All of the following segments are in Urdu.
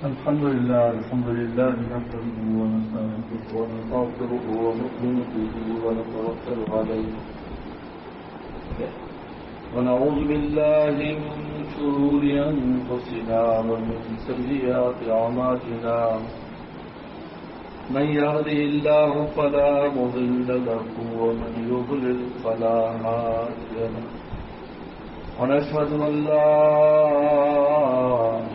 الحمد لله نحمده ونستعينه ونستغفره ونؤمن به ونتوكل عليه ونعوذ بالله من شرور أنفسنا ومن سيئات أعمالنا من يهده الله فلا مضل له ومن يضلل فلا هادي له ونشهد أن لا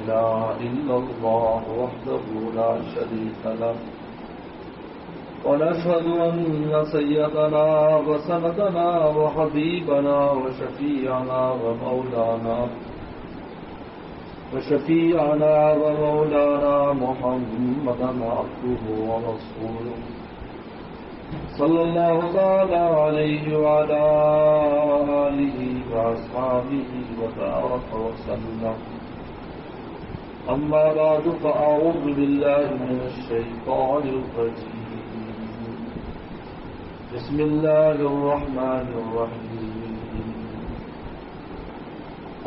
إله إلا الله وحده لا شريك له ونشهد أن سيدنا وسندنا وحبيبنا وشفيعنا ومولانا محمدا عبده ورسوله صلى الله تعالى عليه وعلى آله وأصحابه وبارك وسلم أما بعد فأعوذ بالله من الشيطان الرجيم بسم الله الرحمن الرحيم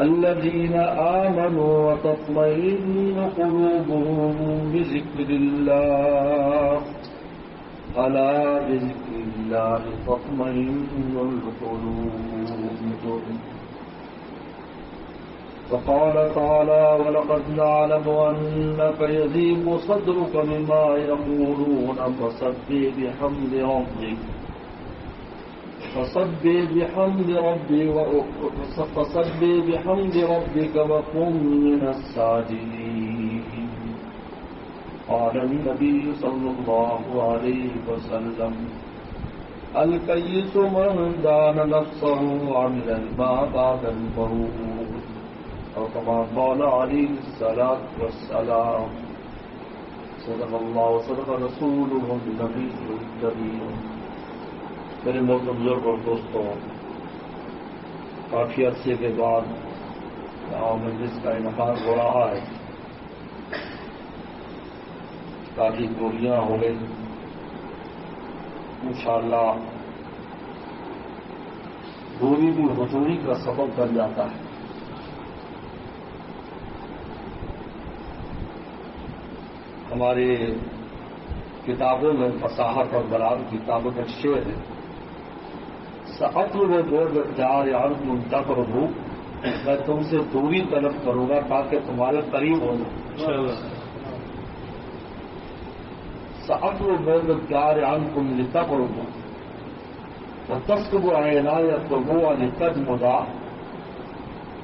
الذين آمنوا وتطمئن قلوبهم بذكر الله ألا بذكر الله تطمئن القلوب وقال تعالى ولقد نعلم أنك يضيق صدرك مما يقولون فسبح بحمد ربك وكن من الساجدين قال النبي صلى الله عليه وسلم الكيس من دان نفسه وعمل ما بعد الموت أو كما قال عليه الصلاة والسلام صدق الله وصدق رسوله النبي الكريم. میرے محترم بزرگ اور دوستوں، کافی عرصے کے بعد مجلس کا انعقاد ہو رہا ہے. کافی گولیاں ہو گئی، انشاءاللہ دوری بھی حضوری کا سبب بن جاتا ہے. ہمارے کتابوں میں فصاحت اور بلاغت کتابوں میں شعر ہے، سَأَطْلُبُ بُعْدَ الدَّارِ عَنْكُمْ تَقْرُبُوا، میں تم سے دوری طلب کروں گا تاکہ تمہارے قریب ہو جاؤں. سَأَطْلُبُ بُعْدَ الدَّارِ عَنْكُمْ لِتَقْرُبُوا وَتَسْكُبُ عَيْنَايَ الدُّمُوعَ لِتَجْمُدَا،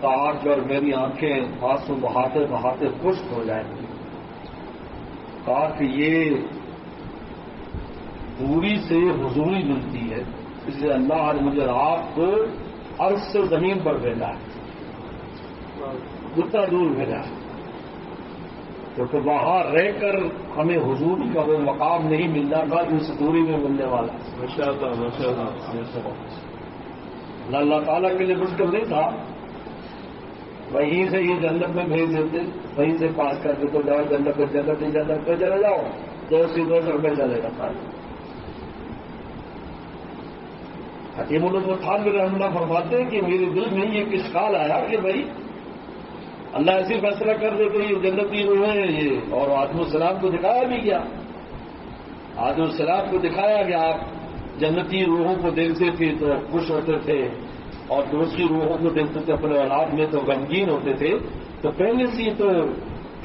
کاش اور میری آنکھیں آنسو بہاتے بہاتے خشک ہو جائیں گی. کہا کہ یہ دوری سے حضوری ملتی ہے، اس لیے اللہ نے مجھے آپ کو عرض سے زمین پر بھیجا ہے، اتنا دور بھیجا ہے. کیونکہ وہاں رہ کر ہمیں حضوری کا وہ مقام نہیں ملنا تھا جو اس دوری میں ملنے والا. اللہ تعالیٰ کے لیے مشکل نہیں تھا، وہیں سے یہ جنت میں بھیج دیتے، وہیں سے پاس کر کے تو جاؤ جنت پہ چلے جاؤ، 2 روپئے چلے گا. حکیم الامتحان میں رحمۃ اللہ فرماتے ہیں کہ میرے دل میں یہ اشکال آیا کہ بھائی اللہ ایسی فیصلہ کر دے کہ یہ جنتی روح ہے یہ، اور آدم السلام کو دکھایا بھی گیا. آدم السلام کو دکھایا گیا، آپ جنتی روحوں کو دیکھتے تھے تو خوش ہوتے تھے، اور دوسری روحوں کو دیکھتے تھے اپنے اولاد میں تو غمگین ہوتے تھے. تو پہلے سے تو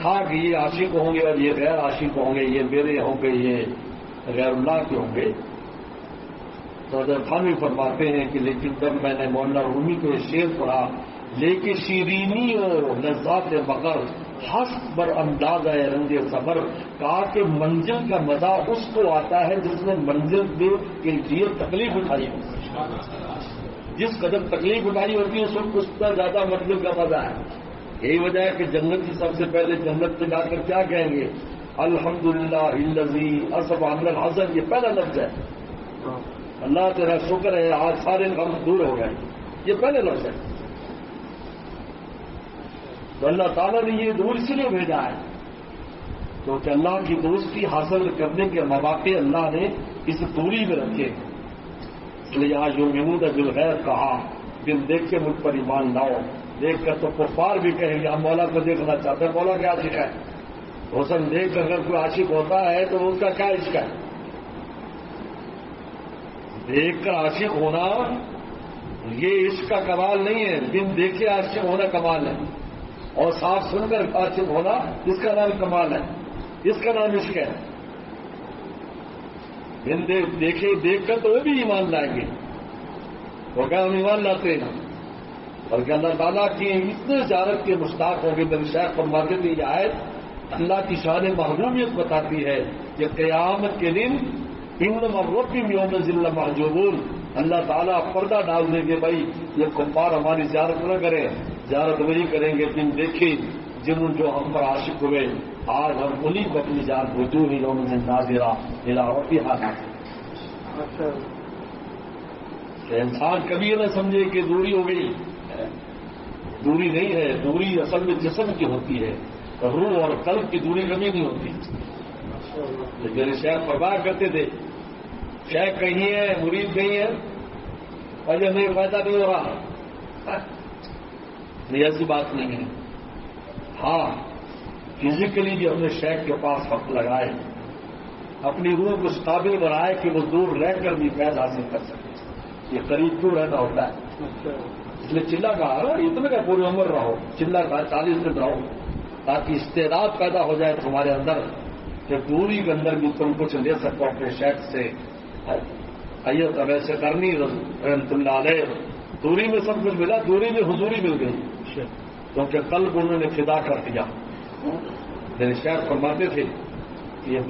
تھا کہ یہ عاشق ہوں گے اور یہ غیر عاشق ہوں گے، یہ میرے ہوں گے یہ غیر اللہ کے ہوں گے. تو حضرت خانوی فرماتے ہیں کہ لیکن جب میں نے مولانا رومی کو یہ شعر پڑھا، لیکن شیرینی اور لذات مگر حسب بر انداز ہے رنگ صبر، کہا کہ منزل کا مزہ اس کو آتا ہے جس نے منزل کے لیے تکلیف اٹھائی ہو. جس قدر تکلیف اٹھائی ہوتی ہے اس پر زیادہ منزل کا مزہ ہے. یہی وجہ ہے کہ جنتی سب سے پہلے جنت میں جا کر کیا کہیں گے؟ الحمدللہ الذی اذهب عنا الحزن، یہ پہلا لفظ ہے. اللہ تیرا شکر ہے آج سارے غم دور ہو گئے، یہ پہلے لفظ ہے. تو اللہ تعالیٰ نے یہ دور اس لیے بھیجا ہے کیونکہ اللہ کی دوستی حاصل کرنے کے مواقع اللہ نے اس دوری میں رکھے. اس لیے آج یوم بالغیب کہا، دل دیکھ کے مجھ پر ایمان لاؤ. دیکھ کر تو کفار بھی کہیں گے ہم مولا کو دیکھنا چاہتے ہیں، مولا کیا سکھائے؟ حسن دیکھ کر اگر کوئی عاشق ہوتا ہے تو اس کا کیا عشق ہے؟ دیکھ کر عاشق ہونا یہ عشق کا کمال نہیں ہے، بن دیکھے عاشق ہونا کمال ہے، اور صاف سن کر عاشق ہونا اس کا نام کمال ہے، اس کا نام عشق ہے۔ بن دیکھے دیکھ کر تو وہ بھی ایمان لائیں گے، وہ کیا ہم ایمان لاتے ہیں، بلکہ اللہ تعالیٰ کی اتنے زیارت کے مشتاق ہوں گے۔ میرے شیخ فرماتے تھے یہ آیت اللہ کی شان محرومیت بتاتی ہے کہ قیامت کے دن انما الرب یوم ذل محجوبون، اللہ تعالیٰ پردہ ڈال دیں گے، بھائی یہ کفار ہماری زیارت نہ کریں، زیارت وہی کریں گے دن دیکھیں جن جو ہم پر عاشق ہوئے، آج ہم انہیں کو اپنی جان وجوہ یوم ناظرہ الی ربھا ناظرہ۔ انسان کبھی نہ سمجھے کہ دوری ہو گئی، دوری نہیں ہے، دوری اصل میں جسم کی ہوتی ہے، روح اور قلب کی دوری کبھی نہیں ہوتی۔ میرے شیخ فرمایا کرتے تھے شیخ کہیں ہے مرید کہیں ہے وجہ نہیں فائدہ نہیں ہو رہا، نہیں ایسی بات نہیں ہے۔ ہاں فزیکلی بھی ہم نے شیخ کے پاس وقت لگائے، اپنی روح کو اس قابل بنائے کہ وہ دور رہ کر بھی فیض حاصل کر سکے۔ یہ قریب کیوں رہنا ہوتا ہے، اس لیے چلا کہا اتنے کا پوری عمر رہو، چلا کہا 40 دن رہو، تاکہ استعداد پیدا ہو جائے تمہارے اندر کہ دوری کے اندر بھی تم کچھ لے سکو اپنے شیخ سے۔ حیت اب ایسے کرنی رحمت اللہ علیہ، دوری میں سب کچھ ملا، دوری میں حضوری مل گئی، کیونکہ قلب انہوں نے فدا کر دیا۔ میرے شیخ فرماتے تھے کہ یہ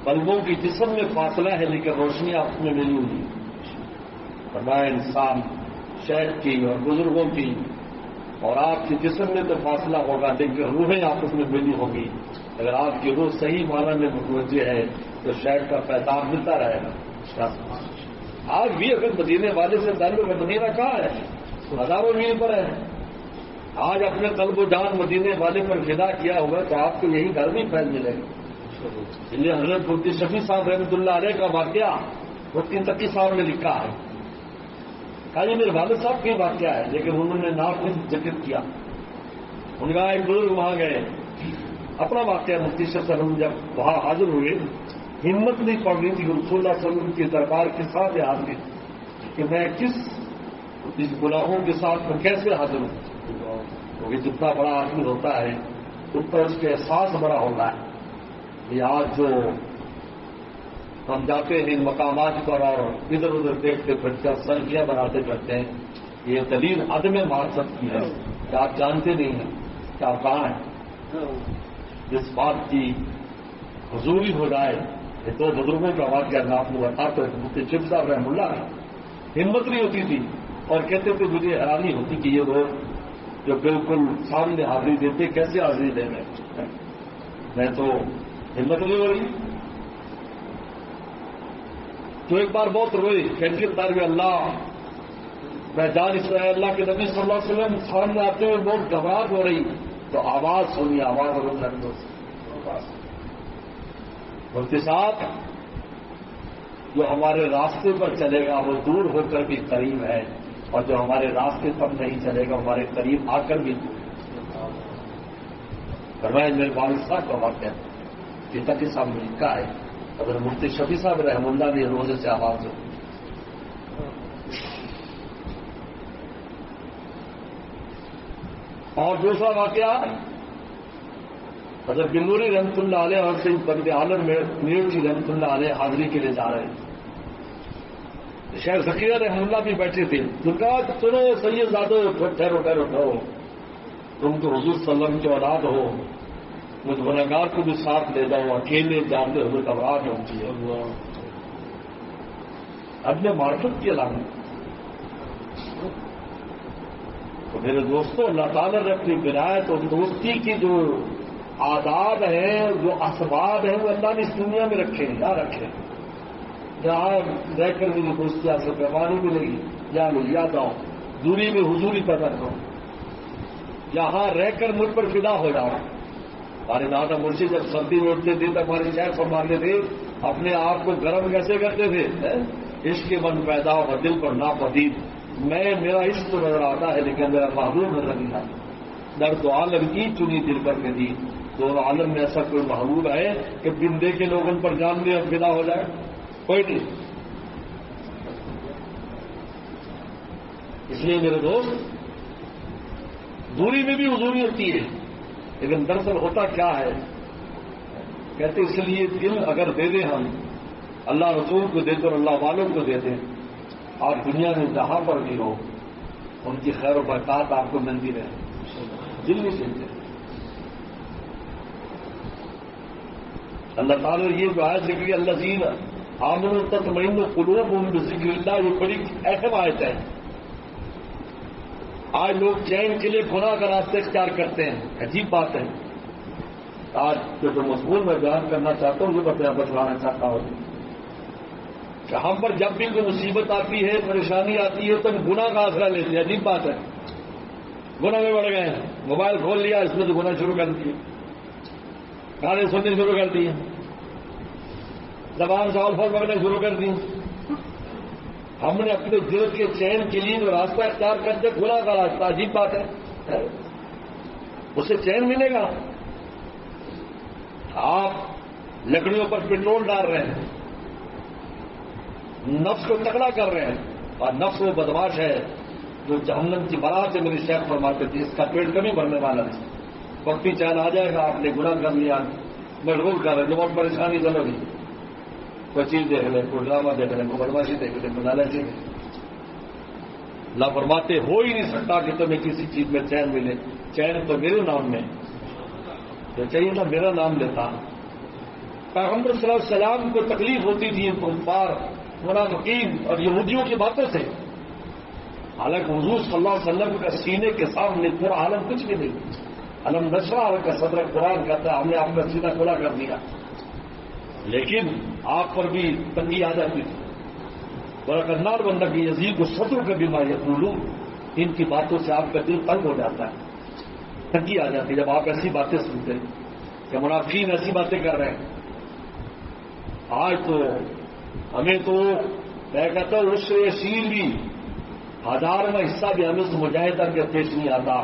بلبوں کی جسم میں فاصلہ ہے لیکن روشنی آپس میں ملی ہوئی۔ فرمایا انسان شیخ کی اور بزرگوں کی اور آپ کے جسم میں تو فاصلہ ہوگا لیکن روحیں آپس میں ملی ہوگی۔ اگر آپ کی روح صحیح معنی میں متوجہ ہے تو شیخ کا پیغام ملتا رہے گا۔ آج بھی اگر مدینے والے سے تعلق مدینہ کہاں ہے، ہزاروں میل پر ہے، آج اپنے قلب و جان مدینے والے پر فدا کیا ہوا تو آپ کو یہی گھر بھی پھیل ملے گا۔ اس لیے حضرت مفتی شفیع صاحب رحمۃ اللہ علیہ کا واقعہ مفتی تقی صاحب نے لکھا ہے، کہا یہ میرے والد صاحب کی واقعہ ہے لیکن انہوں نے نام خود ذکر کیا۔ ان کا ایک بزرگ وہاں گئے، اپنا واقعہ مفتی شفیع صاحب جب وہاں حاضر ہوئے ہمت نہیں پڑ رہی تھی رسول اللہ صلی اللہ علیہ وسلم کے دربار کے ساتھ حاضر کہ میں کس گناہوں کے ساتھ میں کیسے حاضر ہوں، کیونکہ جتنا بڑا آدمی ہوتا ہے اتنا اس کے احساس بڑا ہوتا ہے۔ یہ آج جو ہم جاتے ہیں ان مقامات پر اور ادھر ادھر دیکھتے پھرتے سنکھیاں بناتے پھرتے ہیں، یہ دلیل عدم معرفت کی ہے کہ آپ جانتے نہیں ہیں کہ آپ کہاں ہیں۔ جس بات کی حضوری ہو جائے، یہ دو بزرگوں کا واقعہ میں آپ کو بتاتے مفتی شفیع صاحب رحمۃ اللہ ہمت نہیں ہوتی تھی اور کہتے تھے مجھے حیرانی ہوتی کہ یہ لوگ جو بالکل سامنے حاضری دیتے کیسے حاضری دے رہے، میں تو ہمت نہیں ہو رہی۔ تو ایک بار بہت روئے، کیفیت دار اللہ میں جان اس طرح اللہ کے نبی صلی اللہ علیہ وسلم سامنے آتے ہوئے بہت گھبراہٹ ہو رہی، تو آواز سنی، آواز مفتی صاحب جو ہمارے راستے پر چلے گا وہ دور ہو کر بھی قریب ہے، اور جو ہمارے راستے پر نہیں چلے گا ہمارے قریب آ کر بھی دور۔ فرمایا میرے والد صاحب کا واقعہ پتا کے سامنے لکھا ہے، اگر مفتی شفیع صاحب رحمہ اللہ نے روزے سے آواز ہو۔ اور دوسرا واقعہ حضرت بنوری رحمۃ اللہ علیہ اور سنگھ بند عالم میں میر جی رحمۃ اللہ علیہ حاضری کے لیے جا رہے ہیں، شیخ ذکیہ رحمہ اللہ بھی بیٹھے تھے، ان کا سنو سید زادو ٹھہرو ٹھہرو ٹھہرو، تم تو حضور صلی اللہ علیہ وسلم کی اولاد ہو، مجھ گنہگار کو بھی ساتھ لے جاؤ، اکیلے جاتے ہوئے گھبراہٹ ہوتی ہے۔ اب نے معرفت کی علامت۔ تو میرے دوستوں اللہ تعالیٰ نے اپنی عنایت اور دوستی کی جو آداب ہیں، جو اسباب ہیں، وہ اللہ نے اس دنیا میں رکھے ہیں، کیا رکھے ہیں؟ جہاں رہ کر مجھے دوستی سے پیمانی ملے گی، یا میں یاد آؤں، دوری میں حضوری پیدا کروں، یہاں رہ کر مجھ پر فدا ہو جاؤں۔ ہمارے دادا مرشد جب سردی میں اٹھتے تھے تب ہمارے شہر فرماتے تھے اپنے آپ کو گرم کیسے کرتے تھے، عشق کے من پیدا ہو دل پر ناپدید، میرا عشق تو نظر آتا ہے لیکن میرا محبوب نظر نہیں آتا، درد و عالم کی چنی دل پر میں دی، دونوں عالم میں ایسا کوئی محبوب ہے کہ بن دے کے لوگ ان پر جان دے اور فدا ہو جائے؟ کوئی نہیں. اس لیے میرے دوست دوری میں بھی حضوری ہوتی ہے، لیکن دراصل ہوتا کیا ہے؟ کہتے اس لیے دل اگر دے دیں ہم اللہ رسول کو دیتے اور اللہ والوں کو دیتے، آپ دنیا میں جہاں پر بھی ہو ان کی خیر و برکات آپ کو ملتی رہے، دل نہیں سنتے. اللہ تعالیٰ یہ جو آیت ذکر اللہ زین آمنوا تطمئن قلوبهم بذکر اللہ، یہ بڑی اہم آیت ہے. آج لوگ چین کے لیے گناہ کا راستہ اختیار کرتے ہیں، عجیب بات ہے. آج جو مضمون میں بیان کرنا چاہتا ہوں یہ بتلانا چاہتا ہوں کہ ہم پر جب بھی کوئی مصیبت آتی ہے، پریشانی آتی ہے تو ہم گناہ کا آسرا لیتے ہیں. عجیب بات ہے، گناہ میں بڑھ گئے ہیں. موبائل کھول لیا، اس میں تو گناہ شروع کر دیے، گانے سننے شروع کر دیے، زبان سے الفاظ پکڑنے شروع کر دی. ہم نے اپنے دل کے چین کے لیے جو راستہ اختیار کرتے گناہ کا راستہ. عجیب بات ہے، اسے چین ملے گا؟ آپ لکڑیوں پر پٹرول ڈال رہے ہیں، نفس کو تکڑا کر رہے ہیں، اور نفس وہ بدماش ہے جو جہنم کی برات سے میری شیخ فرماتے تھے اس کا پیٹ کبھی بھرنے والا نہیں. وقتی چین آ جائے گا، آپ نے گناہ کر لیا، مشغول کر رہے، جو بہت پریشانی چلو گی. کوئی چیز دیکھ لیں، کوئی ڈرامہ دیکھ لیں، کوئی بدماشی دیکھ لیں، کوئی لالچ دیکھ لیں. اللہ فرماتے ہو ہی نہیں سکتا کہ تمہیں کسی چیز میں چین ملے. چین تو میرے نام میں تو چاہیے نا میرا نام لیتا. پیغمبر صلی اللہ علیہ وسلم کو تکلیف ہوتی تھی کفار منافقین اور یہودیوں کی باتوں سے، حالانکہ حضور صلی اللہ علیہ وسلم کا سینے کے سامنے پورا عالم کچھ بھی نہیں. علم نشرح کا صدر قرآن کہتا ہے ہم نے آپ کا سینہ کھلا کر دیا، لیکن آپ پر بھی تنگی آ جاتی تھی. برقرار بندہ کی یزید کو صدر کا بھی یقولون، ان کی باتوں سے آپ کا دل تنگ ہو جاتا ہے، تنگی آ جاتی ہے جب آپ ایسی باتیں سنتے ہیں کہ منافقین ایسی باتیں کر رہے ہیں. آج تو ہمیں تو میں کہتا ہوں اس سے شیر بھی 1000واں حصہ بھی ہمیں سے مجاہدہ کے پیش نہیں آتا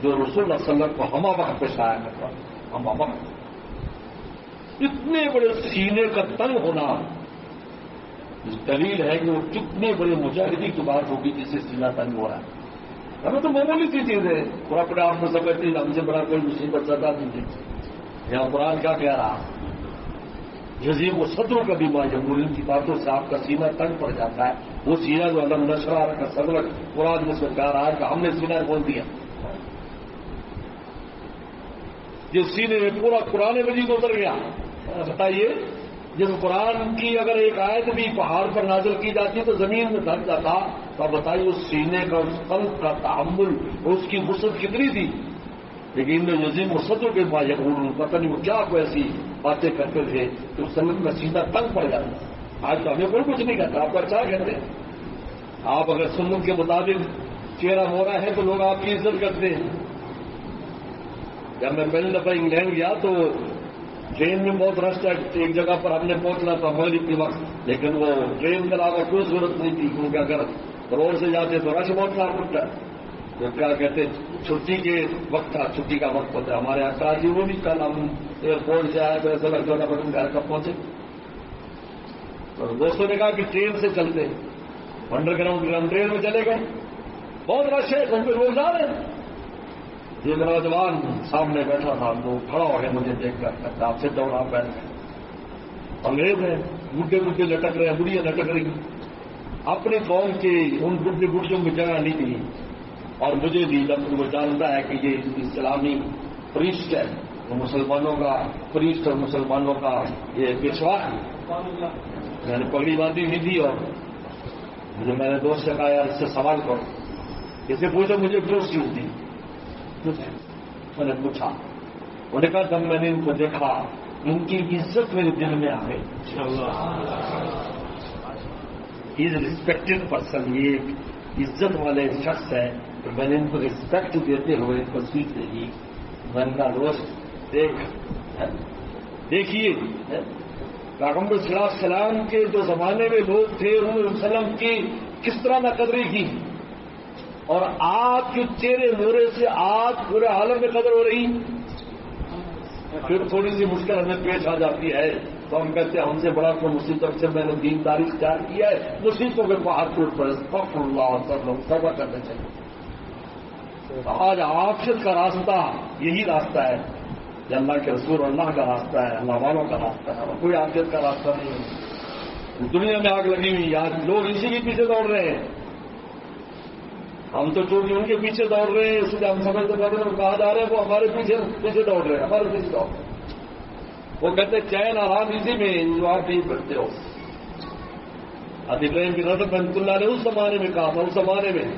جو رسول اللہ صلی اللہ علیہ وسلم کو ہمہ وقت پیش آیا کرتا. ہمہ وقت اتنے بڑے سینے کا تنگ ہونا دلیل ہے کہ وہ کتنے بڑے مجاہدی کی بات ہوگی جس سے سینہ تنگ ہو رہا ہے. ہمیں تو معمولی سی چیز ہے، پورا اپنے آپ کو سمجھتی ہم سے بڑا کوئی مصیبت زیادہ نہیں تھی. یہاں قرآن کیا کہہ رہا جزیم و صدروں کا بھی معمول ان کی باتوں سے آپ کا سینہ تنگ پڑ جاتا ہے. وہ سینہ جو علم نشرح کا صدر قرآن میں سے کہہ رہا ہے کہ ہم نے سینہ کھول دیا. جس سینے میں پورا قرآن مجید اتر گیا. بتائیے جس قرآن کی اگر ایک آیت بھی پہاڑ پر نازل کی جاتی تو زمین میں دھس جاتا، تو اب بتائیے اس سینے کا اس قلب کا تحمل اور اس کی وسعت کتنی تھی. لیکن یزیم و صدر کے بعد یقول پتہ نہیں وہ کیا کوئی ایسی باتیں کرتے تھے کہ اس سلم کا سینہ تنگ پڑ جاتا. آج تو ہمیں کوئی کچھ نہیں کہتا، آپ کو اچھا کہتے ہیں. آپ اگر سنت کے مطابق چہرہ مورا ہے تو لوگ آپ کی عزت کرتے ہیں. جب میں پہلی دفعہ انگلینڈ گیا تو ٹرین میں بہت رش تھا. ایک جگہ پر ہم نے پہنچنا تھا مغرب کے وقت، لیکن وہ ٹرین کے علاوہ کوئی ضرورت نہیں تھی کیونکہ اگر روڈ سے جاتے تو رش بہت تھا. تو کیا کہتے چھٹی کے وقت تھا، چھٹی کا وقت ہوتا ہے. ہمارے یہاں جی وہ بھی کل ہم ایئرپورٹ سے آئے تو ایسا لگتا تھا بس گھر کب پہنچے. تو دوستوں نے کہا کہ ٹرین سے چلتے، انڈر گراؤنڈ ٹرین میں چلے گئے. بہت رش ہے، ہم پہ لوگ جا رہے ہیں. یہ نوجوان سامنے بیٹھا تھا تو کھڑا ہو گیا مجھے دیکھ کر، آپ سے دوڑا بیٹھ گئے. انگریز ہیں، بڈھے بڈھے لٹک رہے ہیں، بڑھیاں لٹک رہی. اپنی قوم کے ان بڈھے بڈھیوں کی جگہ نہیں دی اور مجھے بھی جب وہ جانتا ہے کہ یہ اسلامی پریسٹ ہے، وہ مسلمانوں کا پریسٹ اور مسلمانوں کا یہ پیشوا ہے. میں نے پگڑی باندھی ہوئی تھی اور میں نے دوست سے کہا یار اس سے سوال کرو، اسے پوچھو مجھے کیوں چیز دی. میں نے پوچھا، انہوں نے کہا جب میں نے ان کو دیکھا ان کی عزت میرے دل میں آ گئی. ہی از اے ریسپیکٹڈ پرسن، یہ عزت والے شخص ہے. تو میں نے ان کو ریسپیکٹ دیتے ہوئے ان کو سیکھ دے گی. میں نے کہا دوست دیکھیے پیغمبر صلی اللہ علیہ وسلم کے جو زمانے میں لوگ تھے انہوں نے وسلم کی کس طرح نہ قدری کی، اور آپ کے چہرے مورے سے آج پورے عالم میں قدر ہو رہی. پھر تھوڑی سی مشکل ہمیں پیش آ جاتی ہے تو ہم کہتے ہیں ہم سے بڑا کوئی مصیبت سے میں نے دینداری اختیار کیا ہے، مصیبتوں کے پہاڑ ٹوٹ پڑے استغفر اللہ توبہ کرنا چاہیے۔ آج آخرت کا راستہ یہی راستہ ہے، یہ اللہ کے رسول اللہ کا راستہ ہے، اللہ والوں کا راستہ ہے، کوئی آخرت کا راستہ نہیں ہے۔ دنیا میں آگ لگی ہوئی، آج لوگ اسی کے پیچھے دوڑ رہے ہیں۔ ہم تو چونکہ ان کے پیچھے دوڑ رہے ہیں، اس لیے ہم سمجھتے پہلے کہا جا رہے ہیں وہ ہمارے پیچھے دوڑ رہے ہیں، ہمارے پیچھے دوڑ رہے ہیں۔ وہ کہتے چین آرام اسی میں جو آپ نہیں کرتے ہو۔ ابراہیم بن ادم رحمۃ اللہ نے اس زمانے میں کہا تھا، اس زمانے میں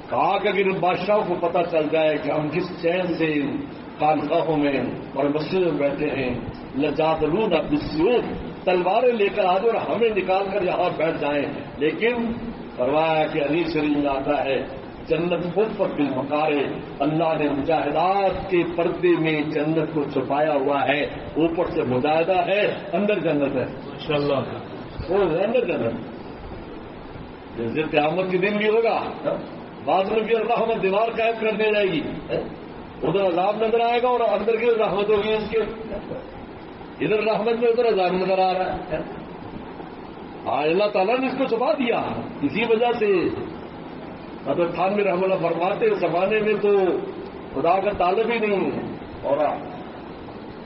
کہا کہ اگر بادشاہوں کو پتہ چل جائے کہ ہم کس چین سے خانقاہوں میں اور مسجدوں میں بیٹھے ہیں، لجادلون بالسیوف، تلواریں لے کر آج اور ہمیں نکال کر یہاں بیٹھ جائیں۔ لیکن فرمایا کہ حدیث شریف میں آتا ہے جنت خفت بالمکارہ، اللہ نے مجاہدات کے پردے میں جنت کو چھپایا ہوا ہے، اوپر سے مجاہدہ ہے، اندر جنت ہے انشاءاللہ، وہ اندر جنت۔ جیسے قیامت کے دن بھی ہوگا، بعض میں بھی اللہ ہمیں دیوار قائم کر دی جائے گی، ادھر عذاب نظر آئے گا اور اندر کی رحمت ہوگی اس کے، ادھر رحمت میں ادھر عذاب نظر آ رہا ہے۔ آج اللہ تعالیٰ نے اس کو چھپا دیا، اسی وجہ سے حضرت تھانوی رحمہ اللہ فرماتے اس زمانے میں تو خدا کا طالب ہی نہیں ہے اور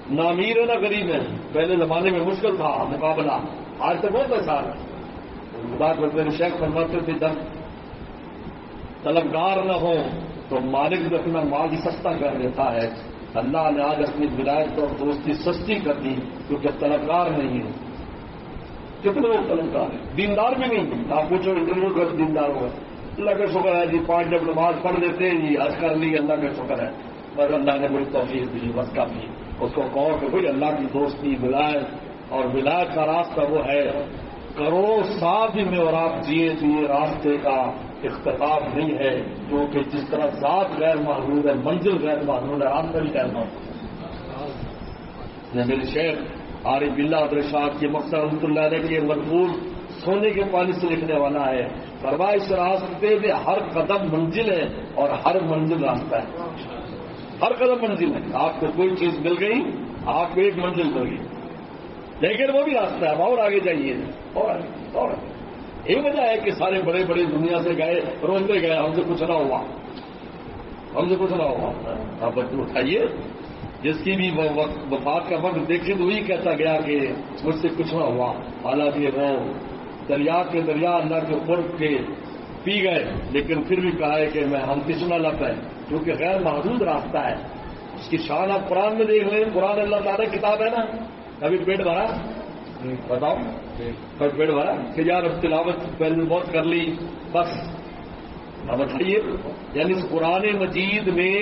نہ امیر ہے نہ غریب ہے۔ پہلے زمانے میں مشکل تھا مقابلہ، آج تو بہت آسان ہے۔ خدا کو میرے شیخ فرماتے تھے جب طلبگار نہ ہو تو مالک بھی اپنا مال ہی سستا کر دیتا ہے۔ اللہ نے آج اپنی ولایت اور دوستی سستی کر دی کیونکہ طلبگار نہیں ہے۔ کتنے لوگ طلبگار ہیں، دیندار بھی نہیں، آپ پوچھو انٹرویو کر دیندار ہوگا، اللہ کا شکر ہے جی 5 جب نماز پڑھ لیتے ہیں جی، حج کر لی، اللہ کا شکر ہے، بس اللہ نے بڑی توفیق دی، بس کافی۔ اس کو کہو کہ بھائی اللہ کی دوستی ولایت اور ولایت کا راستہ وہ ہے کروڑوں سال بھی میں اور آپ جیے راستے کا اختتام نہیں ہے، کیونکہ جس طرح ذات غیر محدود ہے، منزل غیر محدود ہے، راستہ بھی غیر محدود ہے۔ میرے شیخ عارف باللہ عبدالرشاد کے مقصد رحمۃ اللہ علیہ کے مقبول سونے کے پانی سے لکھنے والا ہے، فرمایا اس راستے میں ہر قدم منزل ہے اور ہر منزل راستہ ہے، ہر قدم منزل ہے۔ آپ کو کوئی چیز مل گئی، آپ کو ایک منزل مل گئی، لیکن وہ بھی راستہ ہے، اور آگے جائیے اور آگے۔ یہ وجہ ہے کہ سارے بڑے بڑے دنیا سے گئے، روندے گئے، ہم سے کچھ نہ ہوا، ہم سے کچھ نہ ہوا۔ آپ بچے اٹھائیے، جس کی بھی وفات کا وقت دیکھیں تو وہی کہتا گیا کہ مجھ سے کچھ نہ ہوا، حالانکہ وہ دریا کے دریا اللہ کے قرب کے پی گئے، لیکن پھر بھی کہا ہے کہ میں ہم تشنا لگ ہے، کیونکہ غیر محدود راستہ ہے۔ اس کی شان آپ قرآن میں دیکھ لیں، قرآن اللہ تعالیٰ کتاب ہے نا، کبھی پیٹ بھرا بتاؤ، کبھی پیٹ بھرا کہ یار اب تلاوت پہلے بہت کر لی بس، اب بتائیے، یعنی اس قرآن مجید میں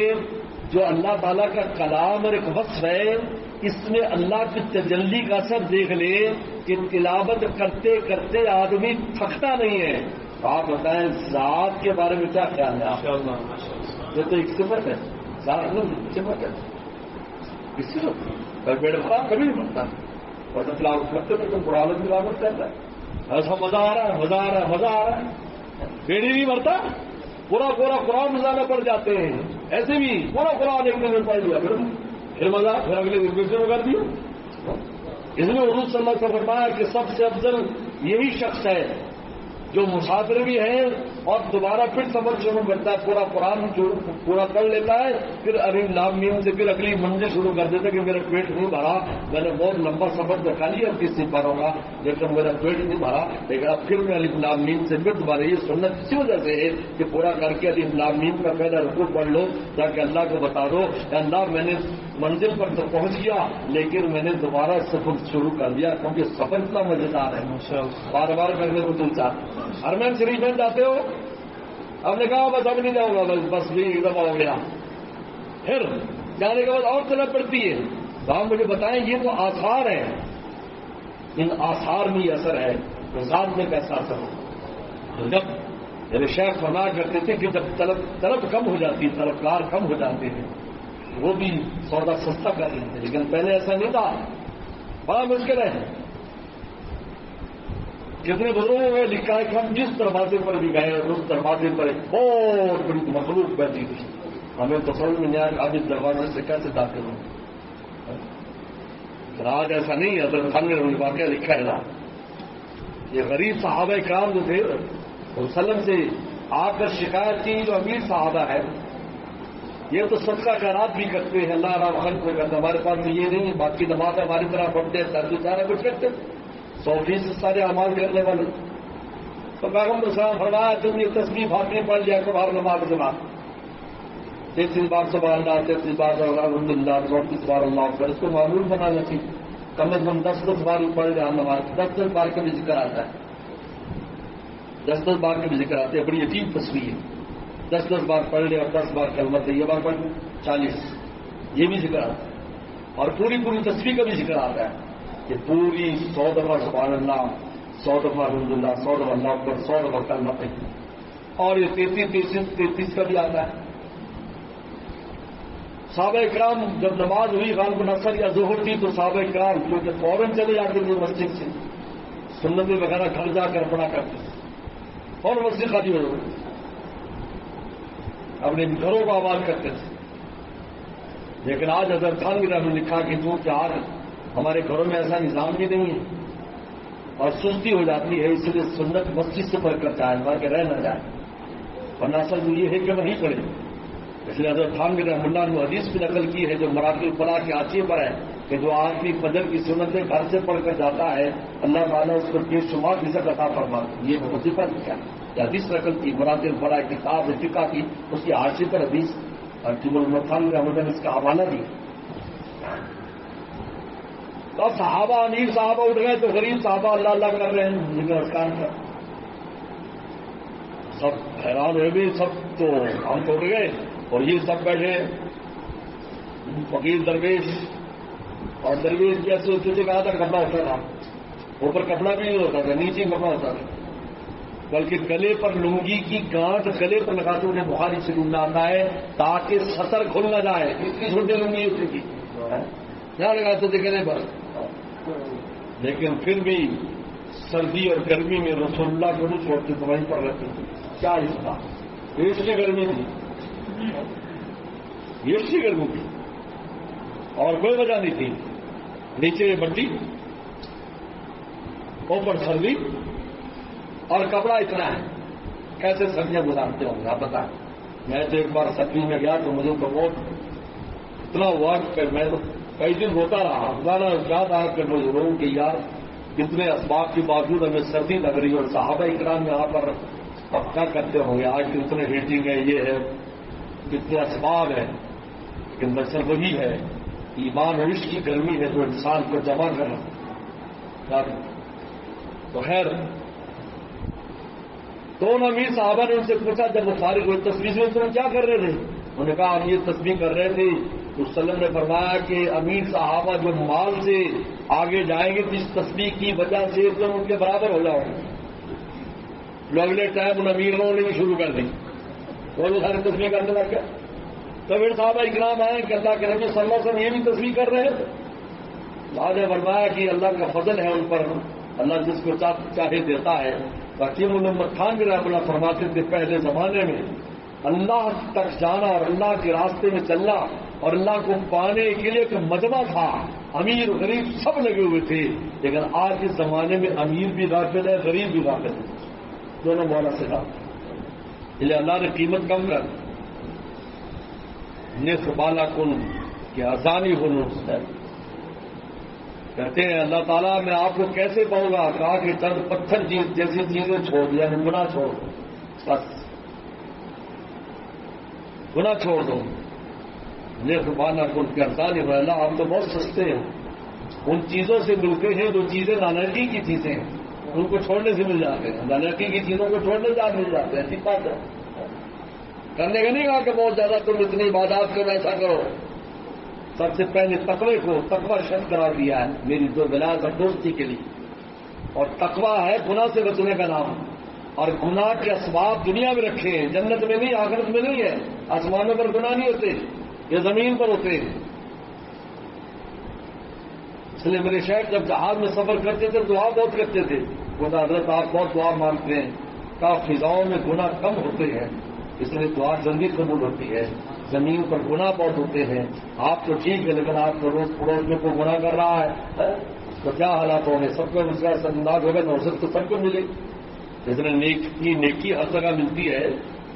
جو اللہ تعالیٰ کا کلام اور ایک وصف ہے، اس میں اللہ کی تجلی کا اثر دیکھ لے کہ تلاوت کرتے کرتے آدمی تھکتا نہیں ہے۔ آپ بتائیں ذات کے بارے میں کیا خیال ہے آپ؟ یہ تو ایک صفت ہے، ذات صفت ہے، کسی کو کبھی پیڑ بھرا کبھی نہیں بھرتا، اور جب تلاوت کرتے تو قرآن کی تلاوت کرتا ہے، ایسا مزہ آ رہا ہے، مزہ آ رہا ہے، مزہ آ رہا ہے، پیڑ ہی نہیں بھرتا، پورا قرآن مزانا پڑ جاتے ہیں، ایسے بھی پورا قرآن ایک دن میں پڑھ لیا پھر مزہ، پھر اگلے دن پھر شروع کر دیا۔ اس میں حضور صلی اللہ علیہ وسلم فرمایا کہ سب سے افضل یہی شخص ہے جو مسافر بھی ہے اور دوبارہ پھر سفر شروع کرتا ہے، پورا قرآن پورا کر لیتا ہے، پھر الف لام میم سے پھر اگلی منزل شروع کر دیتا ہے کہ میرا پیٹ نہیں بھرا، میں نے بہت لمبا سفر دکھا لیا، اب کس سے پڑھوں گا، لیکن میرا پیٹ نہیں بھرا، لیکن اب پھر میں الف لام میم سے پھر دوبارہ یہ سنت اسی وجہ سے ہے کہ پورا کر کے الف لام میم کا پہلا رکوع پڑھ لو تاکہ اللہ کو بتا دو کہ اللہ میں نے منزل پر تو پہنچ گیا لیکن میں نے دوبارہ سفر شروع کر دیا، کیونکہ سفر اتنا مزیدار ہے، بار بار کرنے کو دل چاہتا۔ حرمین شریف میں جاتے ہو، ہم نے کہا بس اب نہیں جاؤں گا، بس بھی ایک دفعہ ہو گیا، پھر جانے کے بعد اور طلب پڑتی ہے، تو آپ مجھے بتائیں یہ تو آثار ہیں، ان آثار میں اثر ہے تو ذات میں کیسا اثر ہو؟ جب میرے شیخ فرمایا کرتے تھے کہ جب طلب کم ہو جاتی، طلبگار کم ہو جاتے ہیں، وہ بھی سودا سستا کر لیتے، لیکن پہلے ایسا نہیں تھا، بڑا مشکل ہے۔ کتنے بزرگوں میں لکھا ہے کہ ہم جس دروازے پر بھی گئے اس دروازے پر ایک بہت بڑی مخلوق بیٹھی تھی، ہمیں تو سمجھ میں نہیں آیا کہ اب اس دروازے سے کیسے داخل ہوں، آج ایسا نہیں ہے. حضرت تھانوی نے واقعہ لکھا ہے نا, یہ غریب صحابہ کرام جو تھے وسلم سے آ کر شکایت کی جو امیر صحابہ ہے یہ تو صدقہ خیرات بھی کرتے ہیں, اللہ رام خلق کو کرتے, ہمارے پاس تو یہ نہیں ہے, باقی نماز ہماری طرح پڑھتے ہیں, سر سارا کچھ کرتے 100% سارے اعمال کرنے والے. تو پیغمبر صلی اللہ علیہ وسلم فرمایا تم یہ تسبیح فاتحہ پڑھ لیا کرو ہر نماز کے بعد, 33 بار سبحان اللہ, 33 بار الحمدللہ, 34 بار اللہ اکبر. اس کو معمول بنانا چاہیے, کم از کم 10 بار پڑھ لیا ہر نماز, 10 بار کا بھی ذکر آتا ہے, 10 بار کا بھی ذکر آتے ہیں. بڑی عجیب تصویر ہے, 10 بار پڑھ لے اور 10 بار کلمہ طیبہ پڑھ 40, یہ بھی ذکر آتا ہے. اور پوری تصویر کا بھی ذکر آتا ہے کہ پوری 100 دفعہ سبحان اللہ, 100 دفعہ الحمدللہ, 100 دفعہ اللہ اکبر, 100 دفعہ کلمہ طیبہ. اور یہ 33 کا بھی آتا ہے. صحابہ کرام جب نماز ہوئی غالب نصر یا ظہر تھی تو صحابہ کرام جو فوراً چلے جاتے تھے مسجد سے, سنت وغیرہ گھر جا کر پڑھا کرتے تھے, اور مسجد خالی ہو گئی, اپنے گھروں کو آباد کرتے تھے. لیکن آج حضرت تھانوی نے لکھا کہ چونکہ آج ہمارے گھروں میں ایسا نظام بھی نہیں ہے اور سستی ہو جاتی ہے, اس لیے سنت مسجد سے پڑھ کر جائے, مار کے رہ نہ جائے, ورنہ اصل یہ ہے کہ وہیں پڑھے. اس لیے حضرت تھانوی رحمہ اللہ نے حدیث بھی نقل کی ہے جو مراتب الفلاح کے حاشیے پر ہے کہ جو آدمی فجر کی سنتیں گھر سے پڑھ کر جاتا ہے اللہ تعالیٰ اس کو 10% عطا فرماتا ہے. یہ وظیفہ کیا ہے, حدیث نقل کی مراتب الفلاح کتاب فقہ کی, اس کی حاشیے پر حدیث تھانوی رحمہ اللہ نے اس کا حوالہ دیا. تو صحابہ امیر صحابہ اٹھ گئے تو غریب صحابہ اللہ اللہ کر رہے ہیں لیکن اسکان کر, سب حیران ہوئے بھی, سب تو ہم تو اٹھ گئے اور یہ سب بیٹھے فقیر درویش, اور درویش جیسے تجھے کہا تھا کپڑا ہوتا تھا, اوپر کپڑا بھی نہیں ہوتا تھا, نیچے کپڑا ہوتا تھا, بلکہ گلے پر لنگی کی گانٹ گلے پر لگاتے انہیں بخاری سے ڈھونڈنا آتا ہے تاکہ سطر کھل نہ جائے. اتنی چھوٹی لنگی ہوتی تھی, کیا لگاتے تھے گلے پر. لیکن پھر بھی سردی اور گرمی میں رسول اللہ کو نہیں چھوڑتے تو وہیں پر رہتے تھے. کیا اس کا اس کی گرمی تھی, اس کی گرمی تھی اور کوئی وجہ نہیں تھی. نیچے بٹی, اوپر سردی اور کپڑا اتنا ہے, کیسے سردیاں گزارتے ہوں گے آپ بتائیں. میں تو ایک بار سردی میں گیا تو مجھے تو بہت اتنا ہوا کہ میں تو کئی دن ہوتا رہا, گانا یاد آ کر مجھے لوگوں کہ یار کتنے اسباب کے باوجود ہمیں سردی لگ رہی ہے اور صحابہ اکرام یہاں پر اب کیا کرتے ہوں گے, آج کتنے ہیٹنگ ہے, یہ ہے, کتنے اسباب ہیں, لیکن دراصل وہی ہے ایمان و عشق کی گرمی ہے جو انسان کو جمع کرنا. تو خیر دونوں امیر صحابہ نے ان سے پوچھا جب وہ فارغ ہوئے تصویر میں تم کیا کر رہے تھے, انہوں نے کہا ہم یہ تصویر کر رہے تھے. تو وسلم نے فرمایا کہ امیر صحابہ جو مال سے آگے جائیں گے جس تصویر کی وجہ سے تم ان کے برابر ہو جاؤ گے. اگلے ٹائم ان امیروں نے بھی شروع کر دی, وہ سارے تصویر کرنے لگ گئے. تو پھر صحابہ اکرام آئے کہ اللہ کے نبی صلی اللہ علیہ وسلم یہ بھی تصویر کر رہے ہیں. بعد نے فرمایا کہ اللہ کا فضل ہے ان پر, اللہ جس کو چاہے دیتا ہے. حکیم محمد خان بھی رحمہ اللہ فرماتے تھے پہلے زمانے میں اللہ تک جانا اور اللہ کے راستے میں چلنا اور اللہ کو پانے کے لیے ایک مجمع تھا, امیر غریب سب لگے ہوئے تھے. لیکن آج کے زمانے میں امیر بھی غافل ہے, غریب بھی غافل ہے, دونوں مولا سے تھا. اس لیے اللہ نے قیمت کم کر نصف بالا کن کہ آسانی ہو کہتے ہیں اللہ تعالیٰ میں آپ کو کیسے پاؤں گا, کہا کہ چند پتھر جیسی چیزیں چھوڑ دیا, گناہ چھوڑ دو, بس گناہ چھوڑ دو. نصف بالا کن کہ آسانی ہو, اللہ آپ تو بہت سستے ہیں, ان چیزوں سے ملتے ہیں جو چیزیں نانکی کی چیزیں ہیں, ان کو چھوڑنے سے مل جاتے ہیں. نانکی کی چیزوں کو چھوڑنے سے مل جاتے ہیں. ایسی بات ہے, کرنے کا نہیں کہا کہ بہت زیادہ تم اتنی عبادات کرو, ایسا کرو. سب سے پہلے تقوی کو تقوی شرط قرار دیا ہے میری دو بلاس اور دوستی کے لیے. اور تقوی ہے گناہ سے بچنے کا نام, اور گناہ کے اسباب دنیا میں رکھے ہیں, جنت میں نہیں, آخرت میں نہیں ہے. آسمانوں پر گناہ نہیں ہوتے, یہ زمین پر ہوتے ہیں. اس لیے میرے شیخ جب جہاز میں سفر کرتے تھے دعا بہت کرتے تھے, خدا حضرت آپ بہت دعا مانگتے ہیں, کا فضاؤں میں گناہ کم ہوتے ہیں, اس لیے دعا جلدی قبول ہوتی ہے. زمین پر گناہ بہت ہوتے ہیں. آپ تو ٹھیک ہے لیکن آپ پڑوس میں کوئی گناہ کر رہا ہے تو کیا حالات ہوں گے؟ سب کو اس کا انداز ہوگا. نوسط تو سب کو ملے. جس نے نیکی ہر جگہ ملتی ہے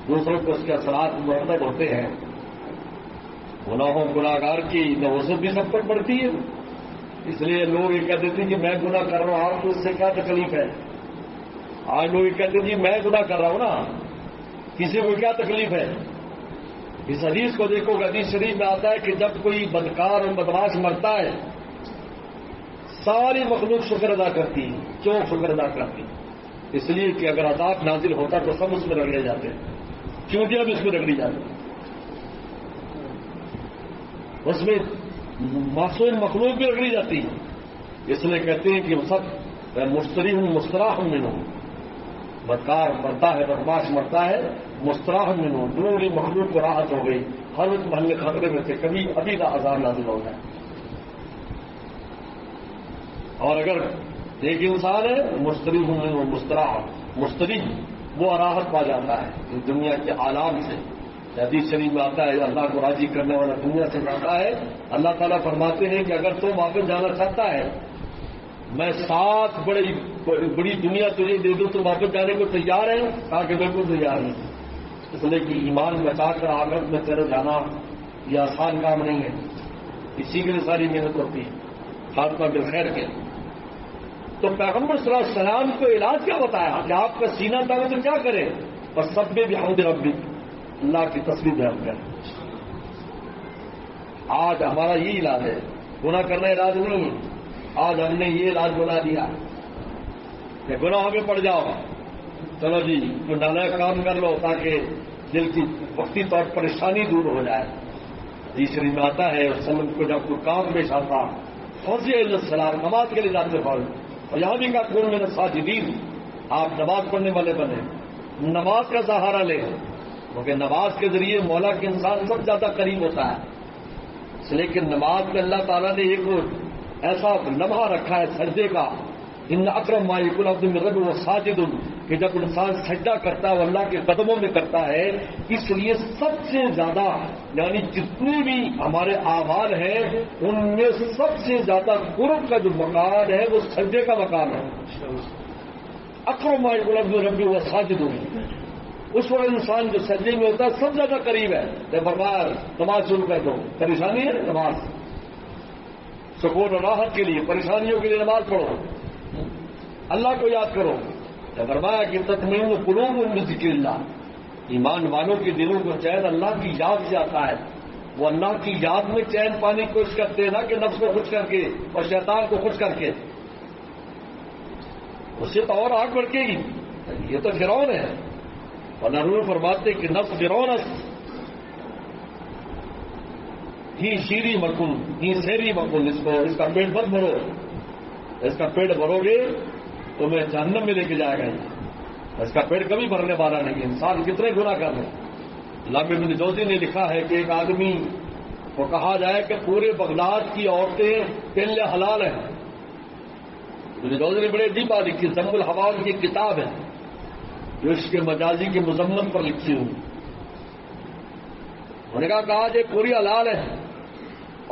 دوسروں کو اس کے اثرات مرتب ہوتے ہیں. گناہگار کی نوسط بھی سب پر پڑتی ہے. اس لیے لوگ یہ کہتے تھے کہ میں گناہ کر رہا ہوں آپ کو اس سے کیا تکلیف ہے. آج لوگ یہ کہتے ہیں جی میں گناہ کر رہا ہوں نا کسی کو کیا تکلیف ہے. اس حدیث کو دیکھو حدیث شریف میں آتا ہے کہ جب کوئی بدکار اور بدماش مرتا ہے ساری مخلوق شکر ادا کرتی ہے. کیوں شکر ادا کرتی؟ اس لیے کہ اگر عذاب نازل ہوتا تو سب اس میں رگڑے جاتے ہیں. کیوں کہ اب اس میں رگڑی جاتے ہیں. اس میں معصوم مخلوق بھی رگڑی جاتی ہے. اس لیے کہتے ہیں کہ وہ سب مستراح منہ بدکار مرتا ہے بدماش مرتا ہے مستراح منہ دوری مخلوق کو راحت ہو گئی. ہر وقت محلے خطرے میں تھے کبھی ابھی کا عذاب نازل ہو جائے. اور اگر ایک انسان ہے مستریح منہ مستریح وہ راحت پا جاتا ہے اس دنیا کے عالم سے. حدیث شریف میں آتا ہے اللہ کو راضی کرنے والا دنیا سے جاتا ہے. اللہ تعالیٰ فرماتے ہیں کہ اگر تو واپس جانا چاہتا ہے میں 7 بڑی دنیا تجھے دے دوں تو واپس جانے کو تیار ہے. کہا کہ بالکل تیار نہیں. اس لیے کہ ایمان بچا کر آخرت میں چلے جانا یہ آسان کام نہیں ہے. اسی کے لیے ساری محنت ہوتی ہے خاتمہ بالخیر کے. تو پیغمبر صلی اللہ علیہ وسلم کو علاج کیا بتایا کہ آپ کا سینہ دارد تو کیا کرے اور سب میں بھی حمد ربی اللہ کی تصویر بیان کریں. آج ہمارا یہ علاج ہے. گناہ کرنا علاج نہیں ہے. آج ہم نے یہ علاج بنا دیا کہ گناہوں میں پڑ جاؤ چلو جی کوئی نالائق کام کر لو تاکہ دل کی وقتی طور پر پریشانی دور ہو جائے. تیسری میں آتا ہے وسلم کو جب کوئی کام پیش آتا فوزی علیہ السلام نماز کے لیے جاتے فوج اور یہاں بھی کا کون میرے ساجدین آپ نماز پڑھنے والے بنے نماز کا سہارا لیں کیونکہ نماز کے ذریعے مولا کے انسان سب زیادہ قریب ہوتا ہے. لیکن نماز میں اللہ تعالیٰ نے ایک ایسا لمحہ رکھا ہے سجدے کا ان اکرم ما یکون العبد من ربہ ساجد کہ جب انسان سجدہ کرتا ہے وہ اللہ کے قدموں میں کرتا ہے. اس لیے سب سے زیادہ یعنی جتنے بھی ہمارے اعمال ہیں ان میں سب سے زیادہ قرب کا جو مقام ہے وہ سجدے کا مقام ہے. اکرم ما یکون العبد من ربہ ساجد اس وقت انسان جو سجدے میں ہوتا ہے سب زیادہ قریب ہے. بربار نماز شروع کر دو پریشانی ہے نماز سکون و راحت کے لیے پریشانیوں کے لیے نماز پڑھو اللہ کو یاد کرو. فرمایا کہ تطمئن قلوب بذکر اللہ ایمان والوں کے دلوں کو چین اللہ کی یاد سے آتا ہے. وہ اللہ کی یاد میں چین پانے کی کوشش کرتے ہیں نا کہ نفس کو خوش کر کے اور شیطان کو خوش کر کے اس سے تو اور آگ بڑھے گی. یہ تو فرعون ہے اور نرور فرماتے کہ نفس فرعون ہی شیری مکن ہی سیری مکن اس کا پیٹ مت بھرو. اس کا پیٹ بھرو گے تو میں جہنم میں لے کے جائے گا. اس کا پیٹ کبھی بھرنے والا نہیں. انسان کتنے گناہ کر رہے ہیں. علامہ ابن جوزی نے لکھا ہے کہ ایک آدمی کو کہا جائے کہ پورے بغداد کی عورتیں کے لیے حلال ہیں. ابن جوزی نے بڑے عجیب بات لکھی. ذم الحوال کی کتاب ہے جو اس کے مجازی کے مذمت پر لکھی ہوئی. انہوں نے کہا کہ پوری حلال ہے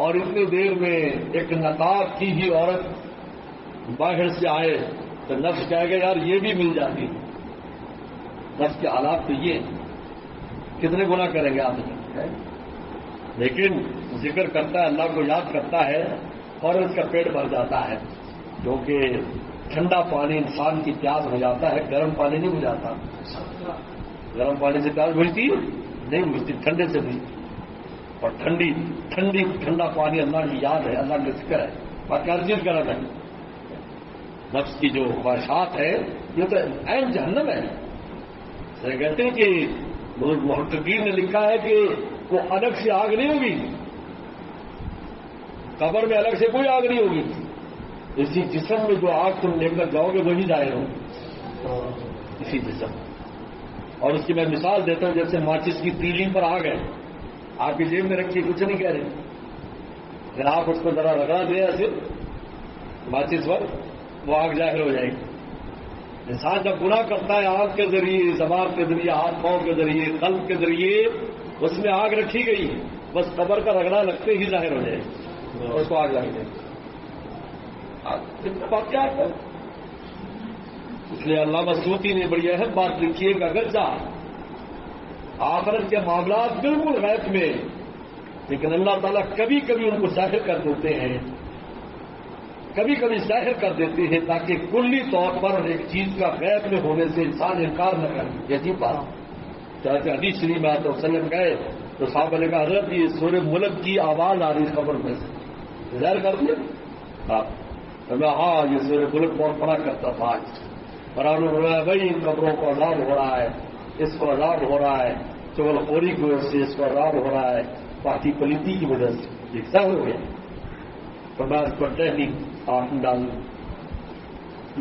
اور اتنی دیر میں ایک نقاب کی ہی عورت باہر سے آئے تو نفس کہے گا یار یہ بھی مل جاتی. نفس کے حالات تو یہ کتنے گناہ کریں گے آپ. لیکن ذکر کرتا ہے اللہ کو یاد کرتا ہے اور اس کا پیٹ بھر جاتا ہے. کیونکہ ٹھنڈا پانی انسان کی پیاس ہو جاتا ہے گرم پانی نہیں بجھاتا. گرم پانی سے پیاس بجھتی نہیں بجھتی ٹھنڈے سے بھی. اور ٹھنڈا پانی اللہ کی یاد ہے اللہ کا ذکر ہے. باقی ہر چیز کرنا ہے. نفس کی جو خواہشات ہے یہ تو عین جہنم ہے. کہتے ہیں کہ محققین نے لکھا ہے کہ وہ الگ سے آگ نہیں ہوگی. قبر میں الگ سے کوئی آگ نہیں ہوگی. اسی جسم میں جو آگ تم لے کر جاؤ گے وہی جائے ہو اسی جسم. اور اس کی میں مثال دیتا ہوں جیسے ماچس کی تیلی پر آگ ہے آپ کی جیب میں رکھیے کچھ نہیں کہہ رہے. اگر آپ اس کو ذرا لگا دیں ایسے ماچس پر وہ آگ ظاہر ہو جائے گی. انسان جب گناہ کرتا ہے آنکھ کے ذریعے زبان کے ذریعے ہاتھ پاؤں کے ذریعے قلب کے ذریعے اس میں آگ رکھی گئی، بس قبر کا رگڑا لگتے ہی ظاہر ہو جائے اور اس کو آگ لگ جائے. بات کیا ہے؟ اس لیے علامہ سیوطی نے بڑی اہم بات لکھی ہے کہ اگرچہ آخرت کے معاملات بالکل غیب میں، لیکن اللہ تعالیٰ کبھی کبھی ان کو ظاہر کر دیتے ہیں، کبھی کبھی ظاہر کر دیتے ہیں تاکہ کلی طور پر ایک چیز کا غیب میں ہونے سے انسان انکار نہ کرے. یہ عجیب بات. چاہتے حدیث شریف میں آتا وسلم گئے تو صاحب نے کہا حضرت یہ سورہ ملک کی آواز آ رہی خبر میں سے، ظاہر کر دیا. ہاں یہ سورہ ملک بہت پڑا کرتا تھا آج. اور انہوں نے بولا بھائی ان قبروں کو عذاب ہو رہا ہے، اس کو عذاب ہو رہا ہے، چغل خوری کی وجہ سے اس کو عذاب ہو رہا ہے، پاکی پلیتی کی وجہ سے ایک ظاہر ہو گیا. پر میں اس پر ٹہنی ڈال دوں.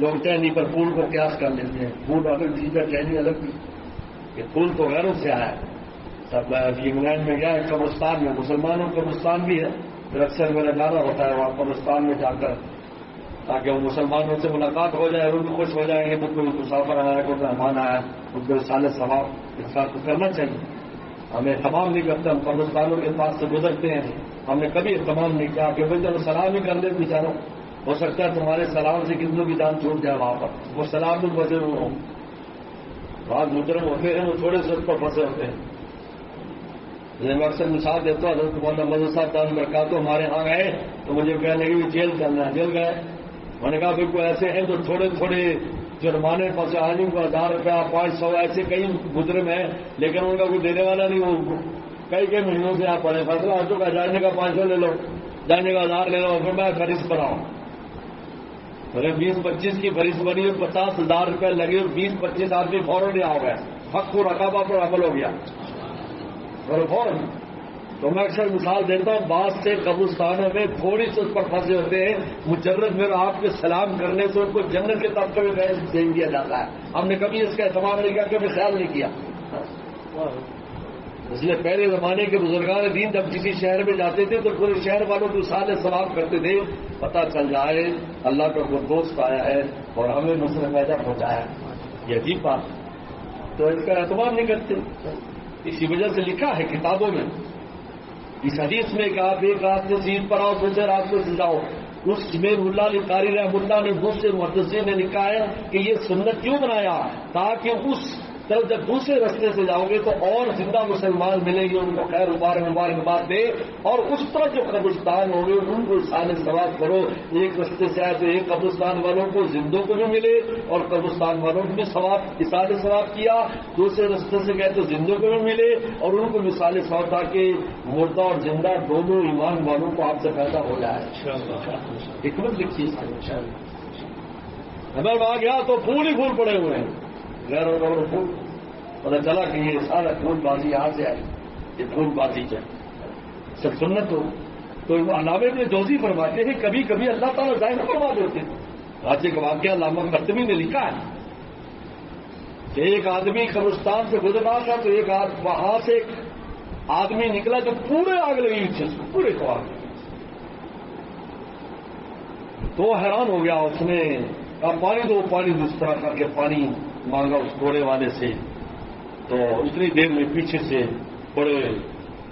لوگ ٹہنی پر پھول کو قیاس کر لیتے ہیں. پھول الگ چیز ہے، ٹہنی الگ چیز. یہ پھول تو غیروں سے آیا ہے. سب انگلینڈ میں گیا ہے قبرستان میں، مسلمانوں کا قبرستان بھی ہے، پھر اکثر میرا جانا ہوتا ہے وہاں قبرستان میں جا کر تاکہ وہ مسلمانوں سے ملاقات ہو جائے اور ان کو خوش ہو جائیں گے. کوئی مسافر آیا، کوئی مہمان آیا، ان کو سال ثواب اس کا کرنا چاہیے. ہمیں اہتمام نہیں کرتے، ہم قبرستانوں کے پاس سے گزرتے ہیں، ہم نے کبھی اہتمام نہیں کیا کہ بھائی چلو سلام ہی کر لیں بیچاروں. ہو سکتا ہے تمہارے سلام سے کتنوں کی جان چھوٹ جائے وہاں پر. وہ سلام الوزیر ہوں، بعض مجرم ہوتے ہیں وہ تھوڑے سے اس پر پھنسے ہوتے ہیں. میں اکثر مثال دیتا ہوں، حضرت مولانا مدد صاحب تعالیٰ برکاتہ ہمارے یہاں گئے تو مجھے کہنے لگے جیل چلنا ہے. جیل گئے، میں نے کہا بھائی کوئی ایسے ہیں جو تھوڑے تھوڑے جرمانے پھنسے، آدمی کو 1000 روپیہ 500 ایسے کئی مجرم ہیں لیکن ان کا کوئی دینے والا نہیں. وہ کئی مہینوں سے آپ پڑے فیصلہ آ چکا، جانے کا 500 لے لو، جانے کا 1000 لے لو، پھر میں فہرست بناؤں. میرے 20-25 کی فہرست بنی اور 50,000 روپے لگے اور 20-25 آدمی فوراً آ گئے. حق و رقابہ پر عمل ہو گیا فوراً. تو میں اکثر مثال دیتا ہوں، بعض سے قبرستانوں میں تھوڑی سی اس پر پھنسے ہوتے ہیں، مجرد میرا آپ کے سلام کرنے سے ان کو جنت کے طبقے میں دے دیا جاتا ہے. ہم نے کبھی اس کا اہتمام نہیں کیا، کبھی خیال نہیں کیا. اس لیے پہلے زمانے کے بزرگان دین جب کسی شہر میں جاتے تھے تو پورے شہر والوں کو سال ثواب کرتے تھے، پتہ چل جائے اللہ کا کوئی دوست آیا ہے اور ہمیں مسئلہ پیدا پہنچایا. یہ عجیب بات. تو اس کا اہتمام نہیں کرتے. اسی وجہ سے لکھا ہے کتابوں میں، اس حدیث میں کہ آپ ایک رات سے سیٹ پر آؤ، دوسرے رات کو جاؤ. اس میں ملا علی قاری رحمہ اللہ نے دوسرے محدثین نے لکھا ہے کہ یہ سنت کیوں بنایا تاکہ اس طرف جب دوسرے رستے سے جاؤ گے تو اور زندہ مسلمان ملیں گے، ان کو خیر مبارکباد دے، اور اس طرح جو قبرستان ہوں گے ان کو سال ثواب کرو. ایک رستے سے آئے تو ایک قبرستان والوں کو زندوں کو بھی ملے اور قبرستان والوں کو بھی مثال ثواب کیا، دوسرے رستے سے گئے تو زندوں کو بھی ملے اور ان کو مثال ثواب تھا کہ مردہ اور زندہ دونوں ایمان والوں کو آپ سے پیدا ہو جائے. حکمت لکھی ہے. اگر وہاں گیا تو پھول ہی پھول پڑے ہوئے ہیں، غیر اور پھول. پتہ چلا کہ یہ سارا پھول بازی یہاں سے آئی، یہ پھول بازی چاہیے سب سنت ہو. تو علامہ ابن جوزی فرماتے ہیں کبھی کبھی اللہ تعالیٰ ظاہر فرما دیتے ہیں. راجے کا واقعہ علامہ قرطبی نے لکھا ہے کہ ایک آدمی قبرستان سے گزر رہا تھا تو ایک وہاں سے ایک آدمی نکلا جو پورے آگ لگی ہوئی تھی، اس کو پورے کو آگ لگی. تو حیران ہو گیا. اس نے کہا پانی دو، پانی اس طرح کر کے پانی مانگا اس گھوڑے والے سے. تو اتنی دیر میں پیچھے سے بڑے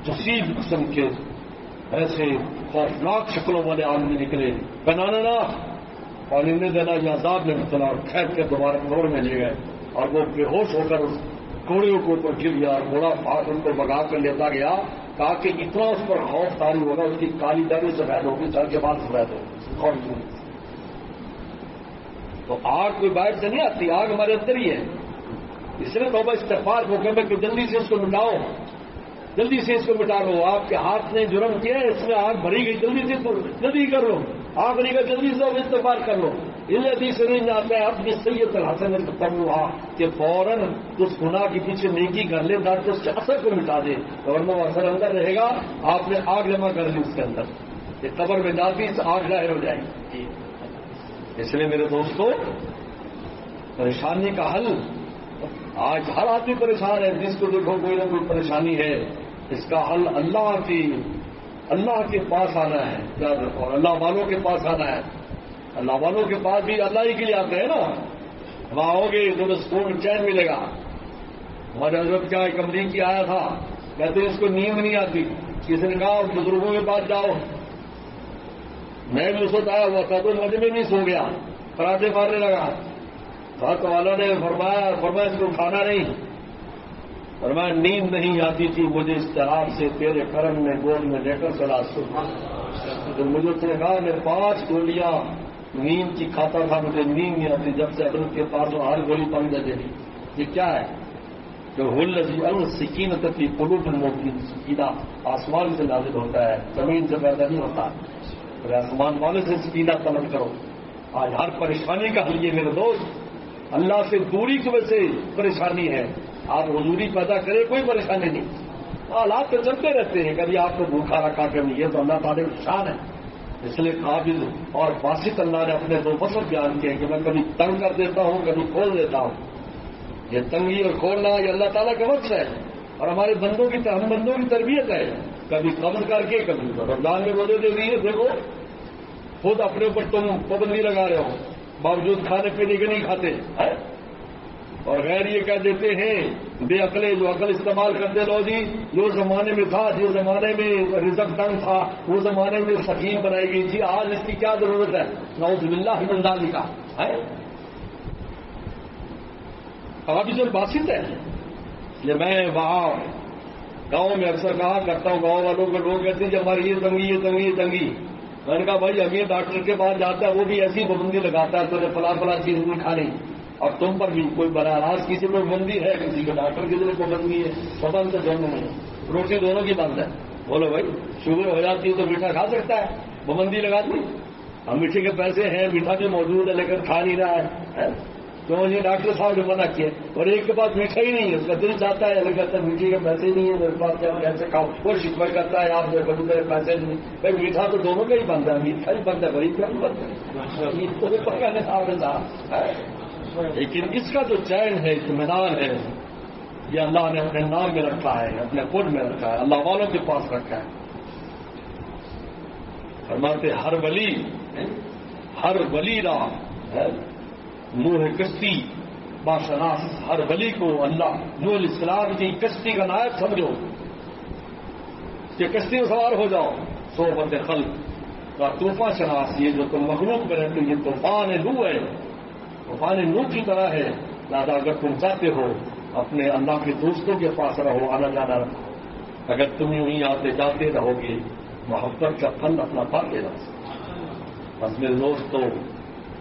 جسید قسم کے ایسے خوفناک شکلوں والے آدمی نکلے. بنانا پانی نہیں دینا، یہ عذاب میں مبتلا، اور کھینچ کے دوبارہ گھوڑے میں لے گئے اور وہ بے ہوش ہو کر اس گھوڑیوں کے اوپر گر گیا اور گھوڑا پھاٹ ان کو بگا کر لیتا گیا تاکہ اتنا اس پر خوف طاری ہوگا اس کی کالی داری سفید ہوگی، سر کے بعد سفید ہوگی. تو آگ کوئی باہر سے نہیں آتی، آگ ہمارے اندر ہی ہے. اس لیے توبہ استغفار موقع میں کہ جلدی سے اس کو مٹاؤ، جلدی سے اس کو مٹا لو. آپ کے ہاتھ نے جرم کیا ہے، اس میں آگ بھری گئی، جلدی سے جلدی کر لو. آگ بھری گئی، جلدی سے استغفار کر لو. ان حدیث سے نہیں جاتا ہے اپنی سید الحسن ہوا کہ فوراً اس گناہ کے پیچھے نیکی کر لے تاکہ اس کے اثر کو مٹا دے، ورنہ وہ اثر اندر رہے گا. آپ نے آگ جمع کر لی اس کے اندر، یہ قبر میں جاتی اس آگ ظاہر ہو جائے گی. اس لیے میرے دوستو پریشانی کا حل، آج ہر آدمی پریشان ہے، جس کو دیکھو کوئی نہ کوئی پریشانی ہے. اس کا حل اللہ کے پاس آنا ہے اور اللہ والوں کے پاس آنا ہے. اللہ والوں کے پاس بھی اللہ ہی کے لیے آتے ہیں نا. وہاں ہوگے تو سکون چین ملے گا. ہمارے حضرت کا ایک امریکی آیا تھا کہتے ہیں اس کو نیند نہیں آتی. کسی نے کہا بزرگوں کے پاس جاؤ. میں بھی اس وقت آیا ہوا تھا تو مجھے میں نہیں سو گیا, پراٹھے مارنے لگا. تو والا نے فرمایا اس کو کھانا نہیں. فرمایا نیند نہیں آتی تھی مجھے اس طرح سے تیرے کرم میں گود میں لے کر چلا سکتا. تو مجھے اس نے کہا میں 5 گولیاں نیند کی کھاتا تھا, مجھے نیند نہیں آتی جب سے حضرت کے پاس ہر گولی پنگ دے دے. یہ کیا ہے؟ جو سکینت کی قلوب المؤمنین, سکینہ آسمان سے نازل ہوتا ہے, زمین سے پیدا نہیں ہوتا. اور آسمان والے سے سکینہ طلب کرو. آج ہر پریشانی کا حل یہ میرے دوست, اللہ سے دوری کی وجہ سے پریشانی ہے. آپ حضوری پیدا کرے کوئی پریشانی نہیں, حالات تو چلتے رہتے ہیں. کبھی آپ کو بھوکھا رکھا کبھی یہ, تو اللہ تعالیٰ کی شان ہے. اس لیے قابل اور باسط اللہ نے اپنے 2 فصل بیان کیے کہ میں کبھی تنگ کر دیتا ہوں, کبھی کھول دیتا ہوں. یہ تنگی اور کھولنا یہ اللہ تعالیٰ کا وقت ہے, اور ہمارے بندوں کی ہم بندوں کی تربیت ہے. کبھی قبض کر کے کبھی رمضان میں روزے دے دیے. دیکھو خود اپنے اوپر تم پابندی لگا رہے ہو, باوجود کھانے پینے کے نہیں کھاتے, اور غیر یہ کہہ دیتے ہیں بے عقلے جو عقل استعمال کرتے لو جی جو زمانے میں تھا, جو زمانے میں رزق تنگ تھا, وہ زمانے میں سکیم بنائی گئی تھی, آج اس کی کیا ضرورت ہے؟ نعوذ باللہ من ذالک ہے. قابض الباسط ہے. یہ میں وہاں گاؤں میں اکثر کہا کرتا ہوں, گاؤں والوں کو لوگ کہتے ہیں کہ ہماری یہ تنگی یہ تنگی یہ تنگی. میں نے کہا بھائی امیر ڈاکٹر کے پاس جاتا ہے, وہ بھی ایسی پابندی لگاتا ہے تو نے فلاں چیز نہیں کھانی, اور تم پر بھی کوئی براہ راست کسی کو پابندی ہے, کسی کے ڈاکٹر کی طرف پابندی ہے, پابند دونوں نہیں, روٹی دونوں کی بند ہے. بولو بھائی شوگر ہو جاتی ہے تو میٹھا کھا سکتا ہے, پابندی لگا دی. اب میٹھے کے پیسے ہیں, میٹھا بھی موجود ہے لیکن کھا نہیں رہا ہے, تو یہ ڈاکٹر صاحب نے منع کیا. اور ایک کے پاس میٹھا ہی نہیں ہے, اس کا دل چاہتا ہے لیکن کہتا ہے میٹھے کے پیسے نہیں ہے میرے پاس, کیا کیسے کھاؤ. وہ شکوہ کرتا ہے آپ میرے میرے پیسے نہیں. بھائی میٹھا تو دونوں کا ہی بنتا ہے, میٹھا ہی بنتا ہے, غریب کا بھی بنتا ہے. لیکن اس کا جو چین ہے, اطمینان ہے, یہ اللہ نے اپنے نام میں رکھا ہے, اپنے خود میں رکھا ہے, اللہ والوں کے پاس رکھا ہے. فرماتے ہر ولی راہ نوح کشتی باشناس, ہر ولی کو اللہ نوح علیہ السلام کی کشتی کا نائب سمجھو کہ کشتی میں سوار ہو جاؤ. صحبت خلق کا طوفان شناس, یہ جو تم مخلوق میں رہتے یہ طوفان نوح ہے, طوفان نوح کی طرح ہے. لہذا اگر تم چاہتے ہو اپنے اللہ کے دوستوں کے پاس رہو, آنا جانا رہو. اگر تم یوں ہی آتے جاتے رہو گے محبت کا پھل اپنا پاتے رہو. بس میرے دوستوں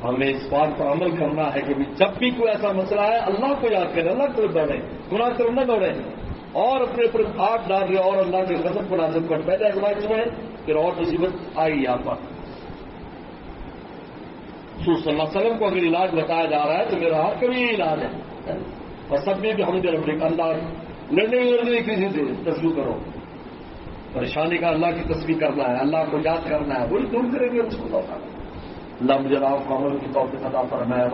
ہمیں اس بات پر عمل کرنا ہے کہ جب بھی کوئی ایسا مسئلہ ہے اللہ کو یاد کریں, اللہ کو دوڑیں, گناہ کرو نہ دوڑیں, اور اپنے اوپر ہاتھ ڈال رہے اور اللہ کے غضب کو نازل کر پہلے گناہ چھوڑیں, پھر اور مصیبت آئی آپ پر. رسول صلی اللہ علیہ وسلم کو اگر علاج بتایا جا رہا ہے تو میرا ہاتھ کبھی یہ علاج ہے. اور سب میں بھی ہم رب اللہ لڑنے کسی سے تصویر کرو, پریشانی کا اللہ کی تصویر کرنا ہے, اللہ کو یاد کرنا ہے, وہی دور کریں گے اس کو. اللہ مجھے آپ کو عمل کی توفیق عطا فرمائے.